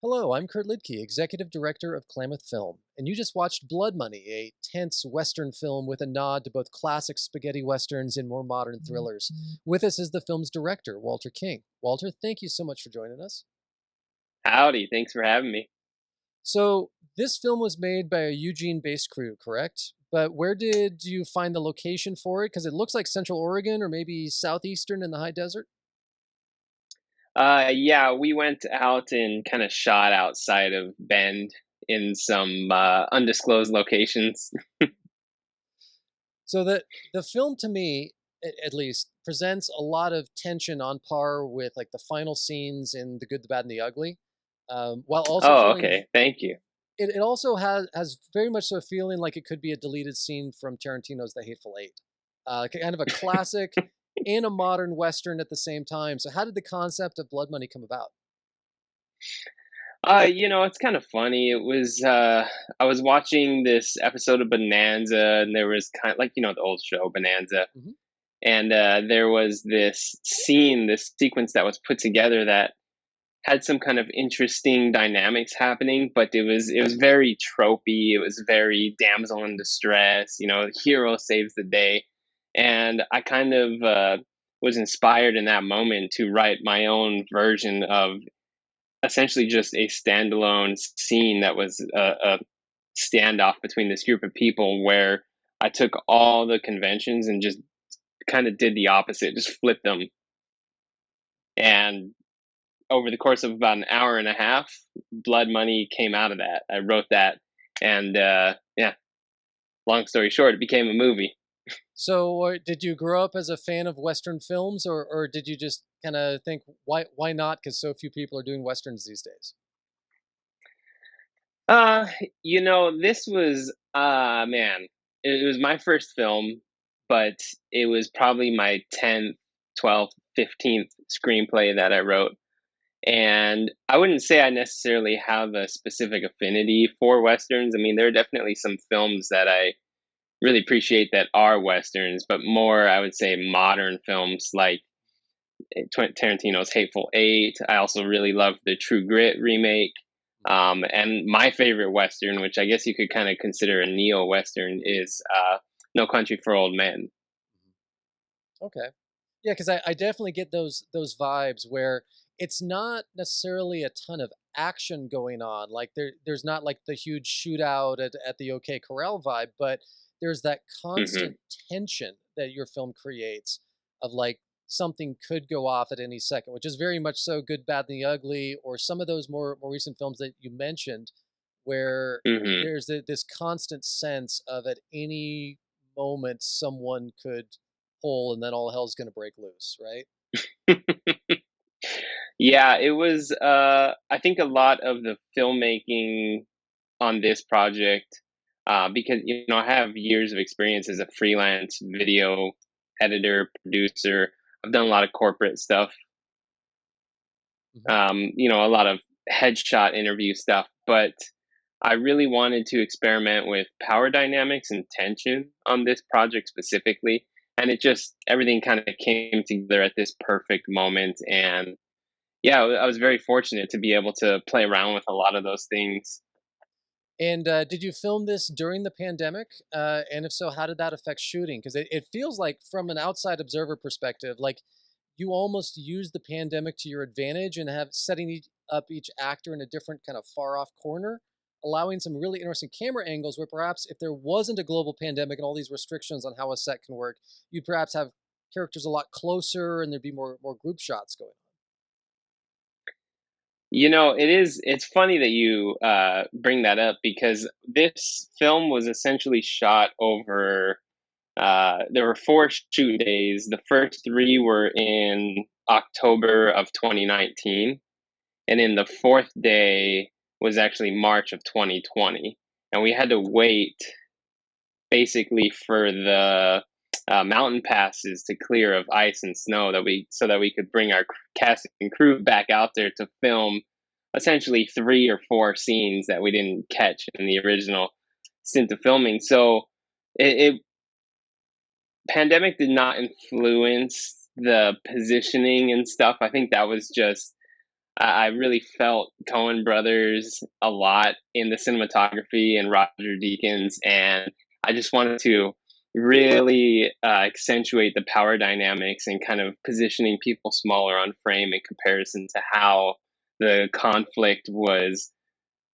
Hello, I'm Kurt Lidke, Executive Director of Klamath Film, and you just watched Blood Money, a tense Western film with a nod to both classic spaghetti Westerns and more modern thrillers. With us is the film's director, Walter King. Walter, thank you so much for joining us. Howdy, thanks for having me. So, this film was made by a Eugene based crew, correct? But where did you find the location for it? Because it looks like Central Oregon or maybe Southeastern in the high desert. Yeah, we went out and kind of shot outside of Bend in some undisclosed locations. So the film to me, at least, presents a lot of tension on par with like the final scenes in The Good, the Bad, and the Ugly, while also Oh, feeling okay. Thank you. it also has very much so a feeling like it could be a deleted scene from Tarantino's The Hateful Eight, kind of a classic and a modern western at the same time. So how did the concept of Blood Money come about? It's kind of funny. I was watching this episode of Bonanza, and there was kind of like the old show Bonanza, Hmm. and there was this scene, this sequence that was put together that had some kind of interesting dynamics happening, but it was very tropey. It was very damsel in distress. Hero saves the day, and I kind of was inspired in that moment to write my own version of essentially just a standalone scene that was a standoff between this group of people where I took all the conventions and just kind of did the opposite, just flipped them. And over the course of about an hour and a half, Blood Money came out of that. I wrote that, and yeah. Long story short, it became a movie. So, did you grow up as a fan of Western films, or did you just kind of think why not? Because so few people are doing westerns these days. Uh, this was man, it was my first film, but it was probably my 10th, 12th, 15th screenplay that I wrote. And I wouldn't say I necessarily have a specific affinity for westerns. I mean, there are definitely some films that I really appreciate that are westerns, but more I would say modern films like Tarantino's Hateful Eight. I also really love the True Grit remake. And my favorite western, which I guess you could kind of consider a neo western, is No Country for Old Men. Okay. Yeah, because I definitely get those vibes where it's not necessarily a ton of action going on. Like there's not like the huge shootout at the OK Corral vibe, but there's that Hmm. constant tension that your film creates of like something could go off at any second, which is very much so Good, Bad, and the Ugly, or some of those more recent films that you mentioned, where Hmm. there's this constant sense of at any moment someone could pull and then all hell's going to break loose, right? Yeah, it was. I think a lot of the filmmaking on this project, because I have years of experience as a freelance video editor, producer. I've done a lot of corporate stuff, Hmm. a lot of headshot interview stuff, but I really wanted to experiment with power dynamics and tension on this project specifically. And it just, everything kind of came together at this perfect moment. And yeah, I was very fortunate to be able to play around with a lot of those things. And did you film this during the pandemic? And if so, how did that affect shooting? Because it feels like, from an outside observer perspective, like you almost use the pandemic to your advantage and have setting up each actor in a different kind of far off corner, allowing some really interesting camera angles where perhaps if there wasn't a global pandemic and all these restrictions on how a set can work, you'd perhaps have characters a lot closer and there'd be more group shots going It's funny that you bring that up because this film was essentially shot over, there were four shoot days. The first three were in October of 2019. And then the fourth day was actually March of 2020. And we had to wait basically for the mountain passes to clear of ice and snow so that we could bring our cast and crew back out there to film essentially three or four scenes that we didn't catch in the original stint of filming. So it pandemic did not influence the positioning and stuff. I think that was just I really felt Coen Brothers a lot in the cinematography and Roger Deakins, and I just wanted to really accentuate the power dynamics and kind of positioning people smaller on frame in comparison to how the conflict was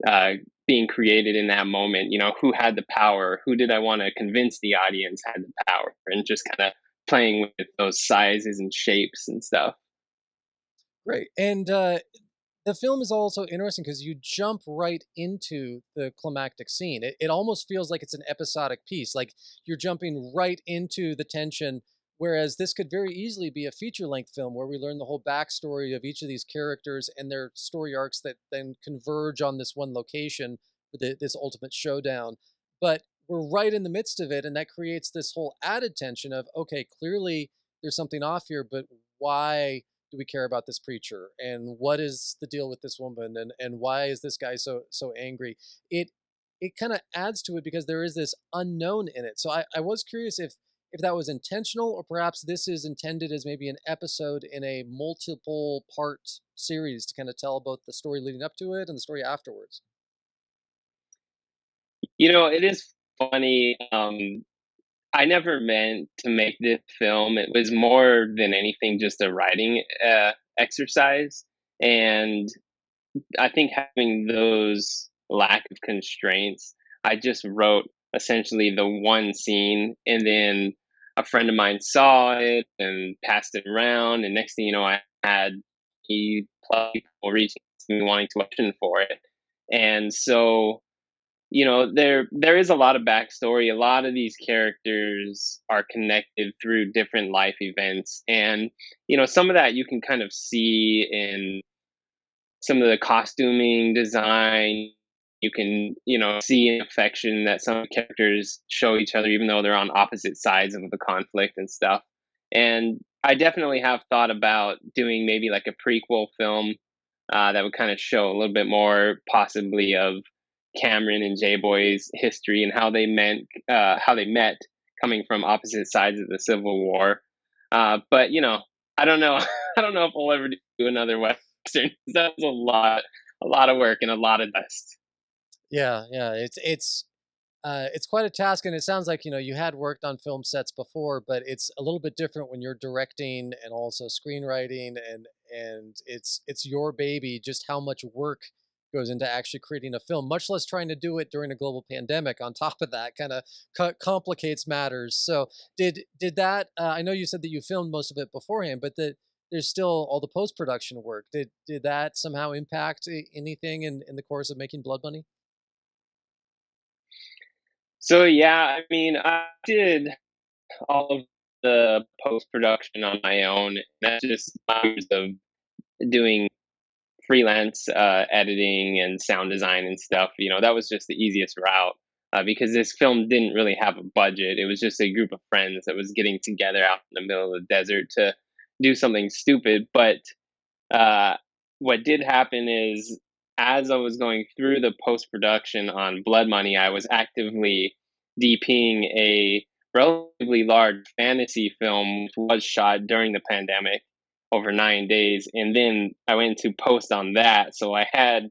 uh, being created in that moment. You know, who had the power? Who did I want to convince the audience had the power? And just kind of playing with those sizes and shapes and stuff. Great. And the film is also interesting because you jump right into the climactic scene. It almost feels like it's an episodic piece, like you're jumping right into the tension. Whereas this could very easily be a feature length film where we learn the whole backstory of each of these characters and their story arcs that then converge on this one location for this ultimate showdown. But we're right in the midst of it, and that creates this whole added tension of okay, clearly there's something off here, but why do we care about this preacher, and what is the deal with this woman, and why is this guy so angry? It kind of adds to it because there is this unknown in it. So I was curious if that was intentional, or perhaps this is intended as maybe an episode in a multiple part series to kind of tell both the story leading up to it and the story afterwards. You know, it is funny. I never meant to make this film. It was more than anything just a writing exercise. And I think having those lack of constraints, I just wrote essentially the one scene, and then a friend of mine saw it and passed it around. And next thing you know, I had plus people reaching out to me wanting to audition for it. And so there is a lot of backstory. A lot of these characters are connected through different life events, and some of that you can kind of see in some of the costuming design. You can see an affection that some characters show each other, even though they're on opposite sides of the conflict and stuff. And I definitely have thought about doing maybe like a prequel film that would kind of show a little bit more, possibly, of Cameron and J Boy's history and how they met, coming from opposite sides of the Civil War. But I don't know. I don't know if we'll ever do another Western. That was a lot of work and a lot of dust. Yeah, yeah, it's quite a task, and it sounds like you had worked on film sets before, but it's a little bit different when you're directing and also screenwriting, and it's your baby. Just how much work goes into actually creating a film, much less trying to do it during a global pandemic. On top of that, kind of complicates matters. So did that? I know you said that you filmed most of it beforehand, but there's still all the post production work. Did that somehow impact anything in the course of making Blood Money? So yeah, I mean, I did all of the post production on my own. That's just years of doing freelance editing and sound design and stuff. That was just the easiest route because this film didn't really have a budget. It was just a group of friends that was getting together out in the middle of the desert to do something stupid. But uh, what did happen is, as I was going through the post production on Blood Money, I was actively DPing a relatively large fantasy film, which was shot during the pandemic over 9 days. And then I went to post on that. So I had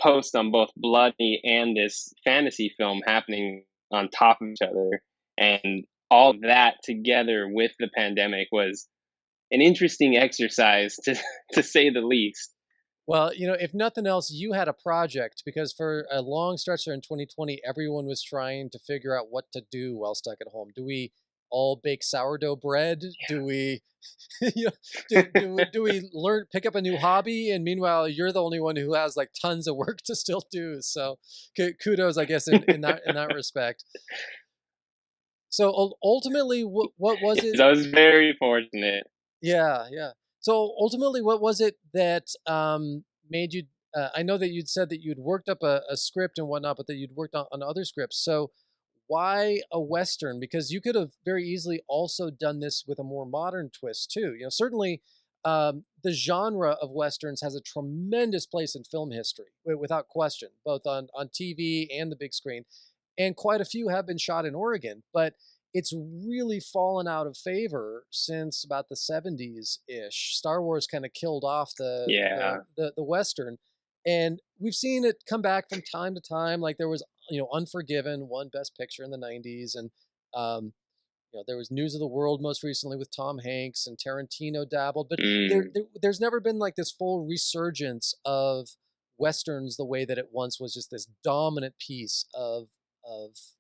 post on both Bloody and this fantasy film happening on top of each other. And all that together with the pandemic was an interesting exercise, to say the least. Well, if nothing else, you had a project because for a long stretch there in 2020, everyone was trying to figure out what to do while stuck at home. Do we all bake sourdough bread? Do we, you know, do we learn pick up a new hobby? And meanwhile, you're the only one who has like tons of work to still do. So kudos, I guess, in that respect. So ultimately, what was Yes, it? I was very fortunate. Yeah, yeah. So ultimately, what was it that made you? I know that you'd said that you'd worked up a script and whatnot, but that you'd worked on other scripts. So why a western? Because you could have very easily also done this with a more modern twist too. Certainly the genre of westerns has a tremendous place in film history, without question, both on TV and the big screen, and quite a few have been shot in Oregon, but it's really fallen out of favor since about the 70s ish. Star Wars kind of killed off Yeah. the Western. And we've seen it come back from time to time. Like there was, Unforgiven, won Best Picture in the 90s. And, um, there was News of the World most recently with Tom Hanks, and Tarantino dabbled, but Mm. there's never been like this full resurgence of westerns the way that it once was, just this dominant piece of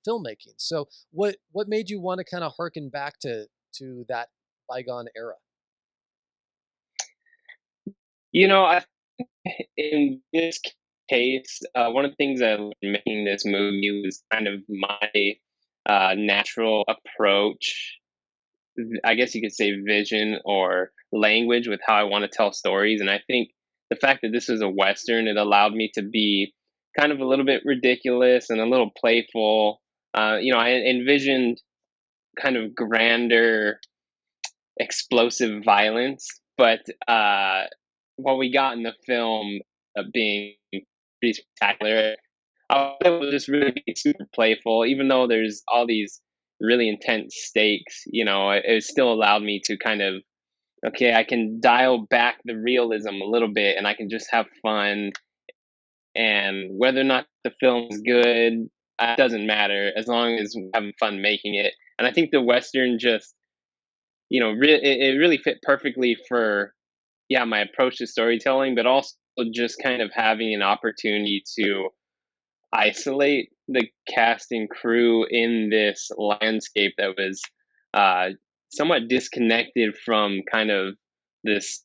filmmaking. So what made you want to kind of harken back to that bygone era? I in this case, one of the things I learned making this movie was kind of my natural approach, I guess you could say vision or language with how I want to tell stories. And I think the fact that this is a Western, it allowed me to be kind of a little bit ridiculous and a little playful. I envisioned kind of grander, explosive violence, but what we got in the film being pretty spectacular. I was just really be super playful, even though there's all these really intense stakes. It still allowed me to kind of, okay, I can dial back the realism a little bit, and I can just have fun. And whether or not the film's good, it doesn't matter as long as we're having fun making it. And I think the western just, it really fit perfectly for, yeah, my approach to storytelling, but also just kind of having an opportunity to isolate the cast and crew in this landscape that was uh, somewhat disconnected from kind of this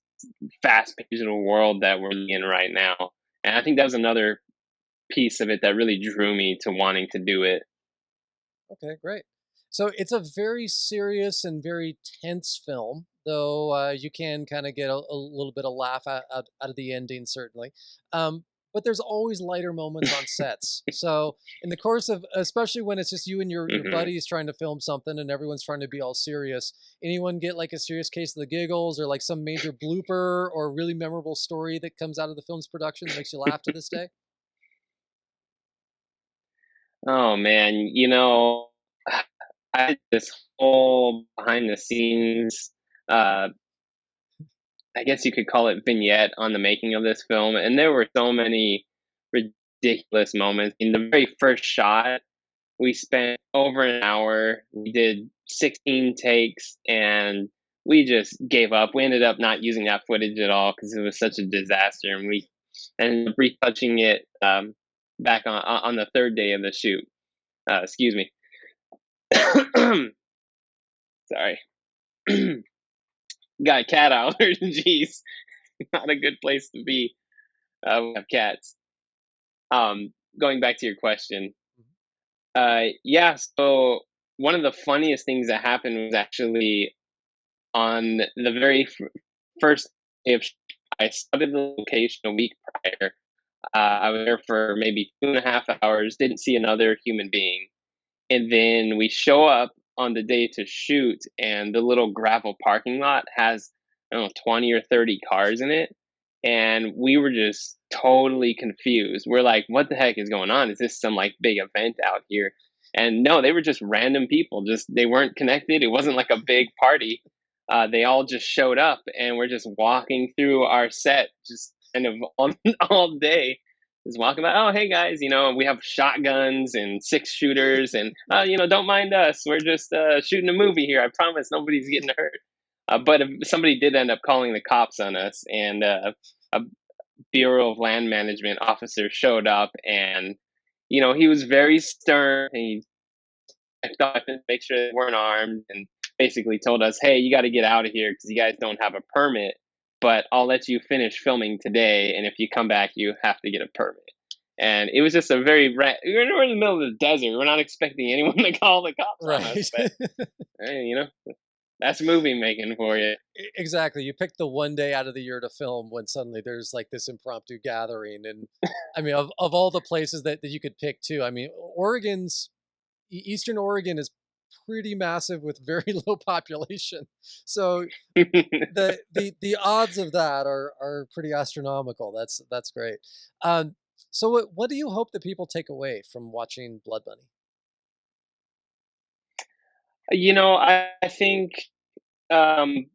fast-paced world that we're in right now. And I think that was another piece of it that really drew me to wanting to do it. Okay, great. So it's a very serious and very tense film, though you can kind of get a little bit of laugh out of the ending, certainly. But there's always lighter moments on sets. So in the course of, especially when it's just you and your Hmm. buddies trying to film something and everyone's trying to be all serious, anyone get like a serious case of the giggles or like some major blooper or really memorable story that comes out of the film's production that makes you laugh to this day? Oh man, I had this whole behind the scenes, uh, I guess you could call it vignette on the making of this film, and there were so many ridiculous moments. In the very first shot, we spent over an hour. We did 16 takes, and we just gave up. We ended up not using that footage at all because it was such a disaster, and we ended up retouching it back on the third day of the shoot. Excuse me. Sorry. Got cat allergies. Not a good place to be. We have cats. Going back to your question, yeah. So one of the funniest things that happened was actually on the very first day of I started the location a week prior. I was there for maybe 2.5 hours. Didn't see another human being. And then we show up on the day to shoot, and the little gravel parking lot has, I don't know, 20 or 30 cars in it. And we were just totally confused. We're like, what the heck is going on? Is this some like big event out here? And no, they were just random people. Just they weren't connected. It wasn't like a big party. They all just showed up, and we're just walking through our set, just kind of on, all day, just walking by. Oh, hey guys, we have shotguns and six shooters, and don't mind us. We're just shooting a movie here. I promise, nobody's getting hurt. But if somebody did end up calling the cops on us, and a Bureau of Land Management officer showed up, and he was very stern. He checked off and make sure they weren't armed, and basically told us, "Hey, you got to get out of here because you guys don't have a permit. But I'll let you finish filming today, and if you come back, you have to get a permit." And it was just a very we're in the middle of the desert. We're not expecting anyone to call the cops on us, Right. but hey, that's movie making for you. Exactly. You pick the one day out of the year to film when suddenly there's like this impromptu gathering. And I mean, of all the places that you could pick too, I mean, Eastern Oregon is pretty massive with very low population. So the odds of that are pretty astronomical. That's great. Um, so what do you hope that people take away from watching Blood Bunny? I think, um,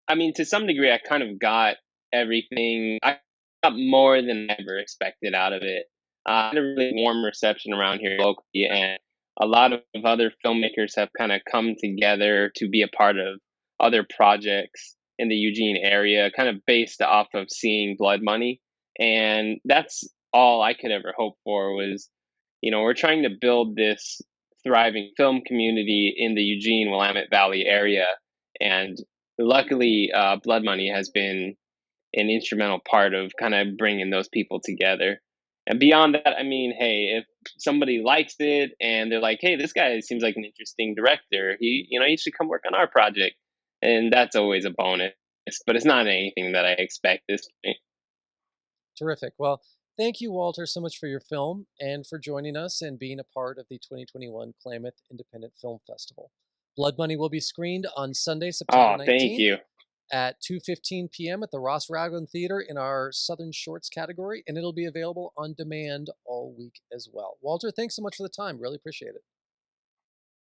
I mean, to some degree, I kind of got everything. I got more than I ever expected out of it. I had a really warm reception around here locally, and a lot of other filmmakers have kind of come together to be a part of other projects in the Eugene area, kind of based off of seeing Blood Money. And that's all I could ever hope for was, we're trying to build this thriving film community in the Eugene Willamette Valley area. And luckily, Blood Money has been an instrumental part of kind of bringing those people together. And beyond that, I mean, hey, if somebody likes it and they're like, "Hey, this guy seems like an interesting director. He should come work on our project," and that's always a bonus. But it's not anything that I expect this point. Terrific. Well, thank you, Walter, so much for your film and for joining us and being a part of the 2021 Klamath Independent Film Festival. Blood Money will be screened on Sunday, September Oh, thank 19th you. at 2:15 p.m. at the Ross Raglan Theater in our Southern Shorts category, and it'll be available on demand all week as well. Walter, thanks so much for the time. Really appreciate it.